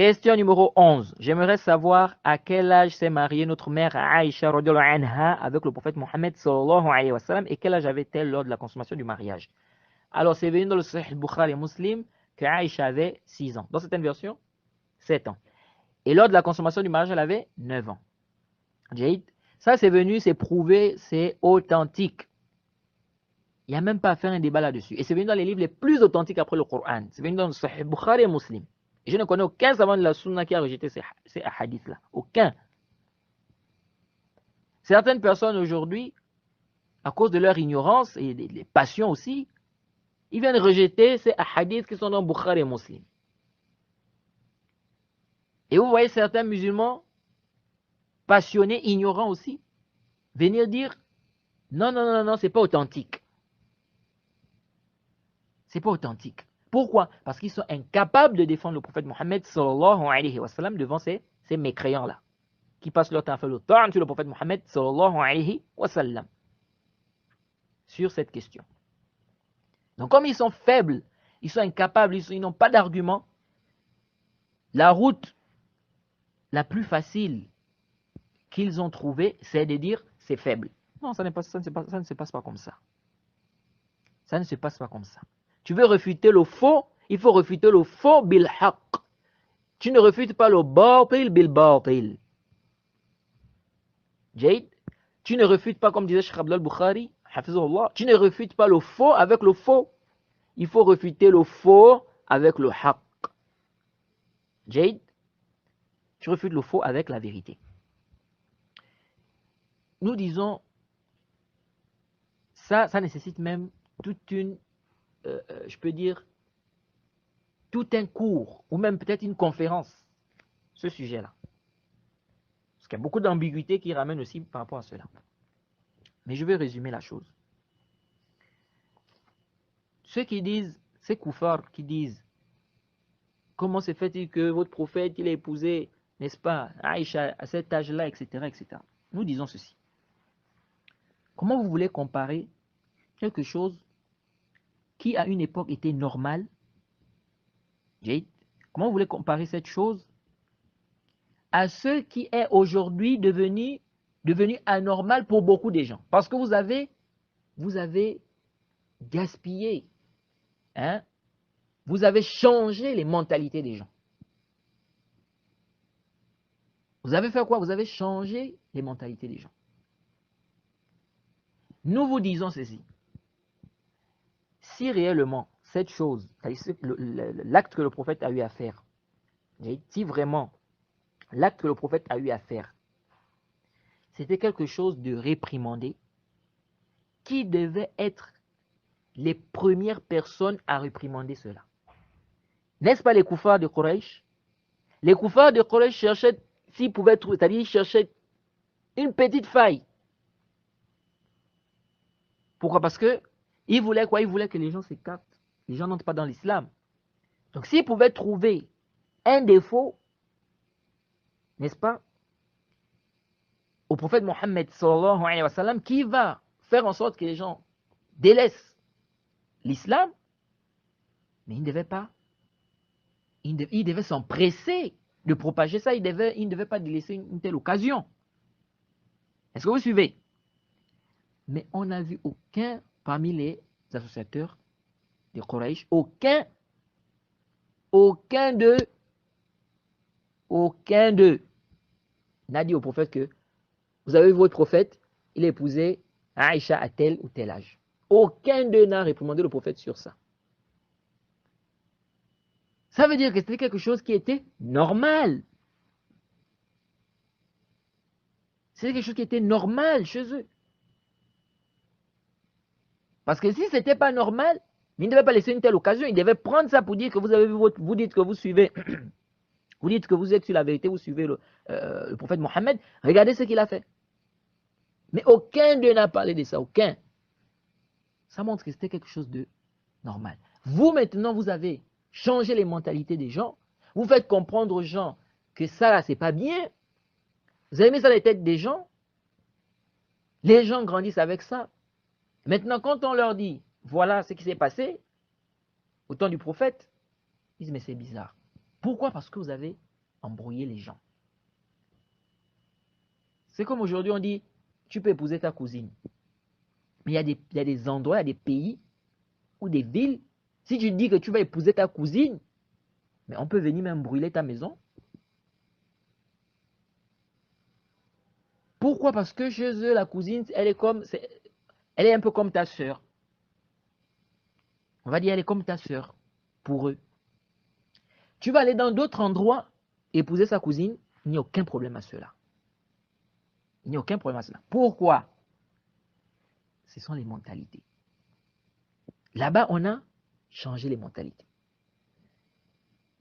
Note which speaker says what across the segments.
Speaker 1: Question numéro 11. J'aimerais savoir à quel âge s'est mariée notre mère Aïcha radhiyallahu anha avec le prophète Mohammed sallallahu alayhi wa sallam et quel âge avait-elle lors de la consommation du mariage. Alors, c'est venu dans le Sahih Bukhari et Muslim que Aïcha avait 6 ans. Dans certaines versions, 7 ans. Et lors de la consommation du mariage, elle avait 9 ans. Jade. Ça, c'est venu, c'est prouvé, c'est authentique. Il n'y a même pas à faire un débat là-dessus. Et c'est venu dans les livres les plus authentiques après le Coran. C'est venu dans le Sahih Bukhari et Muslim. Et je ne connais aucun savant de la Sunna qui a rejeté ces hadiths-là. Aucun. Certaines personnes aujourd'hui, à cause de leur ignorance et des passions aussi, ils viennent rejeter ces hadiths qui sont dans Bukhari et Muslim. Et vous voyez certains musulmans, passionnés, ignorants aussi, venir dire non, non, non, non, c'est pas authentique. C'est pas authentique. Pourquoi? Parce qu'ils sont incapables de défendre le prophète Mohammed sallallahu alayhi wa sallam devant ces mécréants-là, qui passent leur temps à faire le ta'an sur le prophète Mohammed sallallahu alayhi wa sallam sur cette question. Donc comme ils sont faibles, ils sont incapables, ils n'ont pas d'argument, la route la plus facile qu'ils ont trouvée, c'est de dire c'est faible. Non, ça ne se passe pas comme ça. Ça ne se passe pas comme ça. Tu veux réfuter le faux, il faut réfuter le faux bil haqq. Tu ne refutes pas le batil bil batil. Jade, tu ne refutes pas, comme disait Cheikh Abdel Bukhari, tu ne refutes pas le faux avec le faux. Il faut refuter le faux avec le haqq. Jade, tu refutes le faux avec la vérité. Nous disons, ça nécessite même toute une, je peux dire, tout un cours, ou même peut-être une conférence, ce sujet-là. Parce qu'il y a beaucoup d'ambiguïté qui ramènent aussi par rapport à cela. Mais je vais résumer la chose. Ceux qui disent, ces koufars qui disent, comment se fait-il que votre prophète, il a épousé, n'est-ce pas, Aïcha à cet âge-là, etc., etc. Nous disons ceci. Comment vous voulez comparer quelque chose qui à une époque était normal? Comment vous voulez comparer cette chose à ce qui est aujourd'hui devenu anormal pour beaucoup de gens? Parce que vous avez gaspillé, hein? Vous avez changé les mentalités des gens. Vous avez fait quoi? Vous avez changé les mentalités des gens. Nous vous disons ceci. Si réellement cette chose, l'acte que le prophète a eu à faire, si vraiment l'acte que le prophète a eu à faire, c'était quelque chose de réprimandé, qui devait être les premières personnes à réprimander cela? N'est-ce pas les koufars de Quraysh? Les koufars de Quraysh cherchaient, s'ils pouvaient trouver, c'est-à-dire ils cherchaient une petite faille. Pourquoi? Parce que ils voulaient quoi? Ils voulaient que les gens s'écartent. Les gens n'entrent pas dans l'islam. Donc s'ils pouvaient trouver un défaut, n'est-ce pas, au prophète Mohammed sallallahu alayhi wa sallam, qui va faire en sorte que les gens délaissent l'islam, mais ils ne devaient pas, ils devaient s'empresser de propager ça, ils ne devaient pas délaisser une telle occasion. Est-ce que vous suivez? Mais on n'a vu aucun parmi les associateurs de Quraysh, aucun d'eux n'a dit au prophète que vous avez vu votre prophète, il a épousé Aïcha à tel ou tel âge. Aucun d'eux n'a réprimandé le prophète sur ça. Ça veut dire que c'était quelque chose qui était normal. C'était quelque chose qui était normal chez eux. Parce que si ce n'était pas normal, ils ne devaient pas laisser une telle occasion. Ils devaient prendre ça pour dire que vous avez vu vous dites que vous suivez, vous dites que vous êtes sur la vérité, vous suivez le prophète Mohammed. Regardez ce qu'il a fait. Mais aucun d'eux n'a parlé de ça, aucun. Ça montre que c'était quelque chose de normal. Vous maintenant, vous avez changé les mentalités des gens. Vous faites comprendre aux gens que ça là, c'est pas bien. Vous avez mis ça dans les têtes des gens. Les gens grandissent avec ça. Maintenant, quand on leur dit, voilà ce qui s'est passé au temps du prophète, ils disent, mais c'est bizarre. Pourquoi? Parce que vous avez embrouiller les gens. C'est comme aujourd'hui, on dit, tu peux épouser ta cousine. Mais il y a des endroits, il y a des pays ou des villes, si tu dis que tu vas épouser ta cousine, mais on peut venir même brûler ta maison. Pourquoi? Parce que chez eux, la cousine, elle est un peu comme ta sœur. On va dire, elle est comme ta sœur pour eux. Tu vas aller dans d'autres endroits, épouser sa cousine, il n'y a aucun problème à cela. Il n'y a aucun problème à cela. Pourquoi? Ce sont les mentalités. Là-bas, on a changé les mentalités.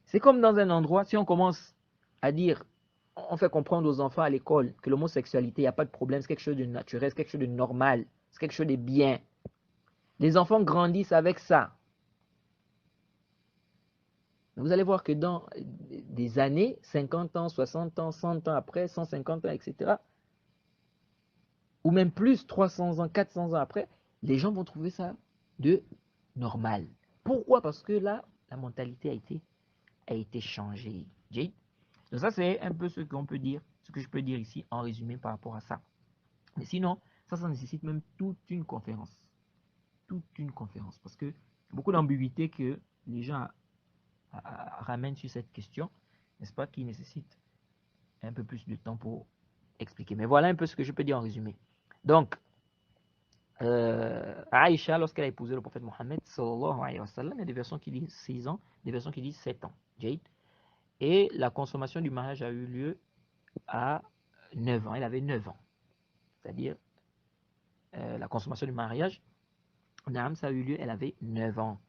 Speaker 1: C'est comme dans un endroit, si on commence à dire, on fait comprendre aux enfants à l'école que l'homosexualité, il n'y a pas de problème, c'est quelque chose de naturel, c'est quelque chose de normal, c'est quelque chose de bien. Les enfants grandissent avec ça. Vous allez voir que dans des années, 50 ans, 60 ans, 100 ans après, 150 ans, etc., ou même plus, 300 ans, 400 ans après, les gens vont trouver ça de normal. Pourquoi? Parce que là, la mentalité a été changée. Donc ça, c'est un peu ce qu'on peut dire, ce que je peux dire ici en résumé par rapport à ça. Mais sinon, ça nécessite même toute une conférence. Toute une conférence. Parce que beaucoup d'ambiguïté que les gens ramènent sur cette question, n'est-ce pas, qui nécessite un peu plus de temps pour expliquer. Mais voilà un peu ce que je peux dire en résumé. Donc, Aïcha, lorsqu'elle a épousé le prophète Mohammed, sallallahu alayhi wa sallam, il y a des versions qui disent 6 ans, des versions qui disent 7 ans. Et la consommation du mariage a eu lieu à 9 ans. Elle avait 9 ans. C'est-à-dire, la consommation du mariage, ça a eu lieu, elle avait 9 ans.